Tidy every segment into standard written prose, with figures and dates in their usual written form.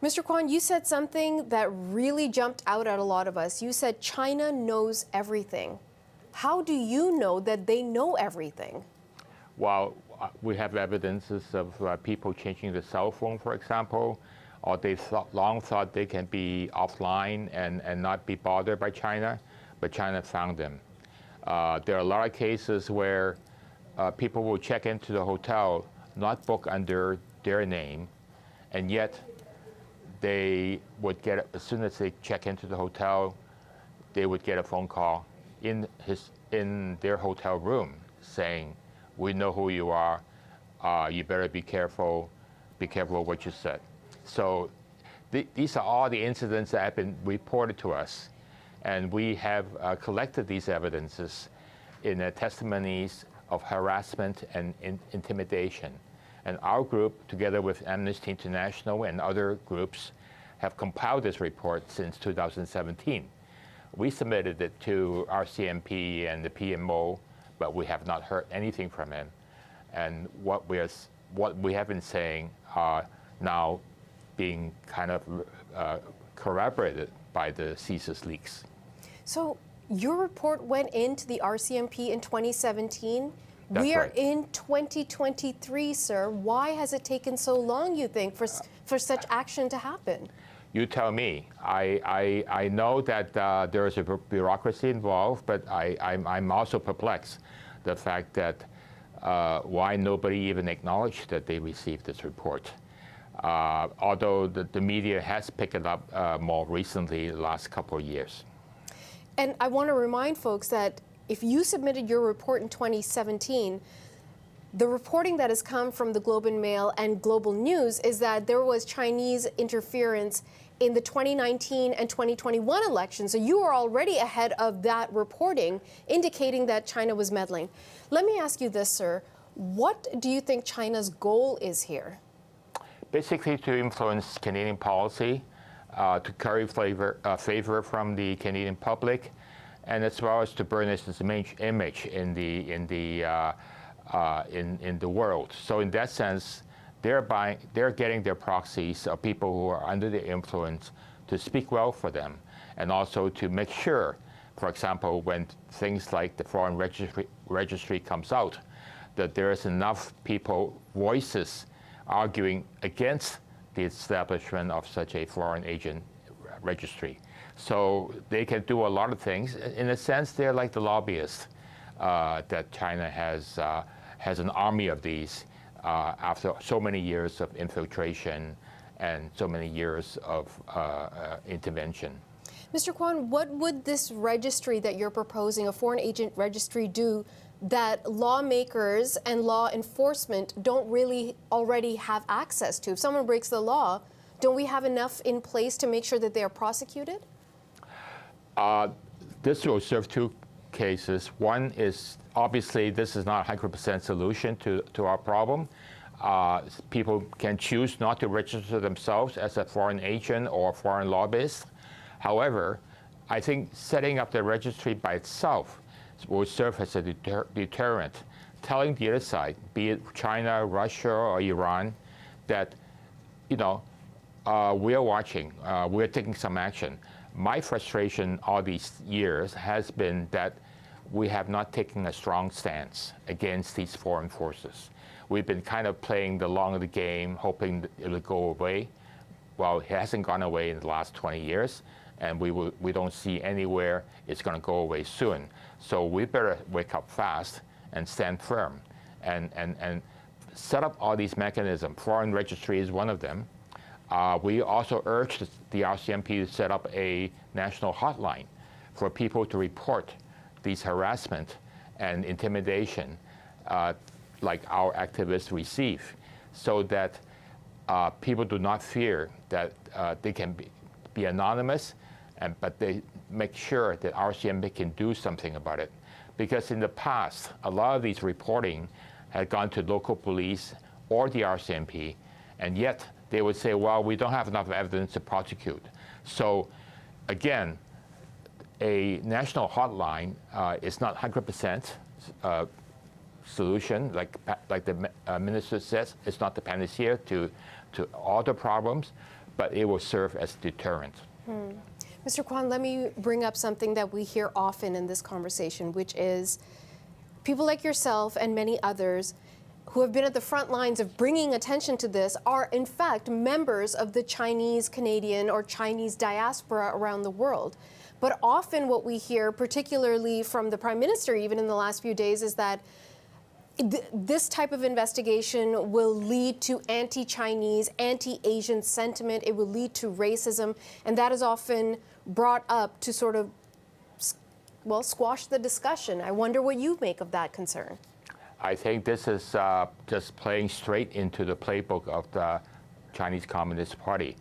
Mr. Kwan, you said something that really jumped out at a lot of us. You said China knows everything. How do you know that they know everything? Well, we have evidences of people changing the cell phone, for example, or they long thought they can be offline and not be bothered by China, but China found them. There are a lot of cases where people will check into the hotel, not book under their name, and yet they would get, as soon as they check into the hotel, they would get a phone call in their hotel room saying, "We know who you are. You better be careful. Be careful of what you said." So these are all the incidents that have been reported to us, and we have collected these evidences in testimonies of harassment and intimidation. And our group, together with Amnesty International and other groups, have compiled this report since 2017. We submitted it to RCMP and the PMO, but we have not heard anything from him. And what we have been saying are now being kind of corroborated by the CSIS leaks. So your report went into the RCMP in 2017. That's we are right. in 2023, sir. Why has it taken so long, you think, for such action to happen? You tell me. I know that there is a bureaucracy involved, but I'm also perplexed the fact that why nobody even acknowledged that they received this report. Although the media has picked it up more recently, the last couple of years. And I want to remind folks that if you submitted your report in 2017, the reporting that has come from the Globe and Mail and Global News is that there was Chinese interference in the 2019 and 2021 elections. So you are already ahead of that reporting, indicating that China was meddling. Let me ask you this, sir. What do you think China's goal is here? Basically to influence Canadian policy, to curry favor from the Canadian public, and as well as to burnish its image in the world. So in that sense, they're getting their proxies of people who are under their influence to speak well for them, and also to make sure, for example, when things like the foreign registry comes out, that there is enough voices arguing against the establishment of such a foreign agent registry. So they can do a lot of things. In a sense, they're like the lobbyists that China has an army of these after so many years of infiltration and so many years of intervention. Mr. Kwan, what would this registry that you're proposing, a foreign agent registry, do that lawmakers and law enforcement don't really already have access to? If someone breaks the law, don't we have enough in place to make sure that they are prosecuted? This will serve two cases. One is, obviously, this is not a 100% solution to our problem. People can choose not to register themselves as a foreign agent or foreign lobbyist. However, I think setting up the registry by itself will serve as a deterrent, telling the other side, be it China, Russia, or Iran, that, we are watching, we're taking some action. My frustration all these years has been that we have not taken a strong stance against these foreign forces. We've been kind of playing the long of the game, hoping that it'll go away. Well, it hasn't gone away in the last 20 years, and we don't see anywhere it's going to go away soon. So we better wake up fast and stand firm and set up all these mechanisms. Foreign registry is one of them. We also urged the RCMP to set up a national hotline for people to report these harassment and intimidation like our activists receive, so that people do not fear that they can be anonymous, but they make sure that RCMP can do something about it. Because in the past, a lot of these reporting had gone to local police or the RCMP, and yet they would say, well, we don't have enough evidence to prosecute. So again, a national hotline is not 100% solution, like the minister says. It's not the panacea to all the problems, but it will serve as deterrent. Mr. Kwan, let me bring up something that we hear often in this conversation, which is people like yourself and many others who have been at the front lines of bringing attention to this are, in fact, members of the Chinese Canadian or Chinese diaspora around the world. But often what we hear, particularly from the Prime Minister, even in the last few days, is that this type of investigation will lead to anti-Chinese, anti-Asian sentiment. It will lead to racism. And that is often brought up to sort of, well, squash the discussion. I wonder what you make of that concern. I think this is just playing straight into the playbook of the Chinese Communist Party.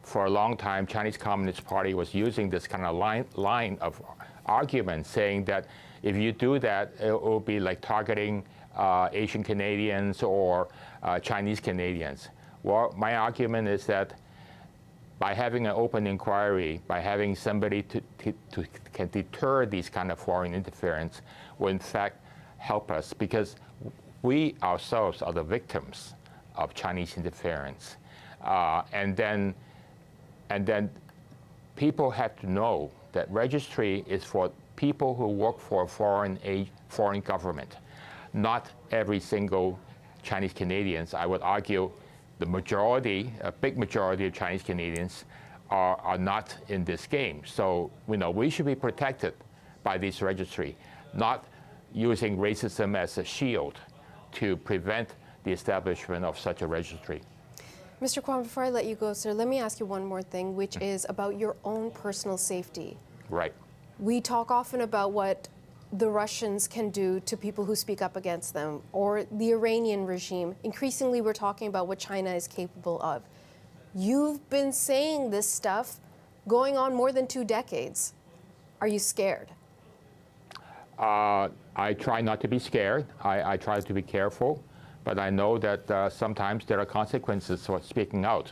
For a long time, Chinese Communist Party was using this kind of line of argument, saying that if you do that, it will be like targeting Asian Canadians or Chinese Canadians. Well, my argument is that by having an open inquiry, by having somebody to can deter these kind of foreign interference, will in fact help us, because we ourselves are the victims of Chinese interference. And then people have to know that Registry is for people who work for a foreign government, not every single Chinese Canadians. I would argue the majority, a big majority of Chinese Canadians are not in this game. So, we should be protected by this registry, not using racism as a shield to prevent the establishment of such a registry. Mr. Kwan, before I let you go, sir, let me ask you one more thing, which is about your own personal safety. Right. We talk often about what the Russians can do to people who speak up against them, or the Iranian regime. Increasingly, we're talking about what China is capable of. You've been saying this stuff going on more than 2 decades. Are you scared? I try not to be scared. I try to be careful, but I know that sometimes there are consequences for speaking out.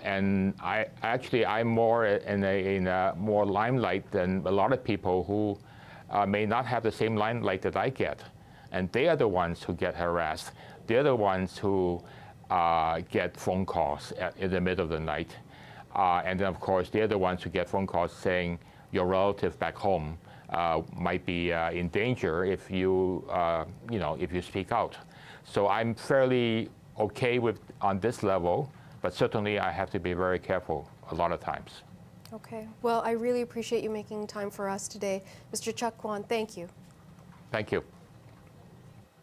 And I'm more in a more limelight than a lot of people who may not have the same limelight that I get. And they are the ones who get harassed. They're the ones who get phone calls in the middle of the night. And then, of course, they're the ones who get phone calls saying your relative back home might be in danger if you, if you speak out. So I'm fairly okay on this level, but certainly I have to be very careful a lot of times. Okay. Well, I really appreciate you making time for us today. Mr. Cheuk Kwan, thank you. Thank you.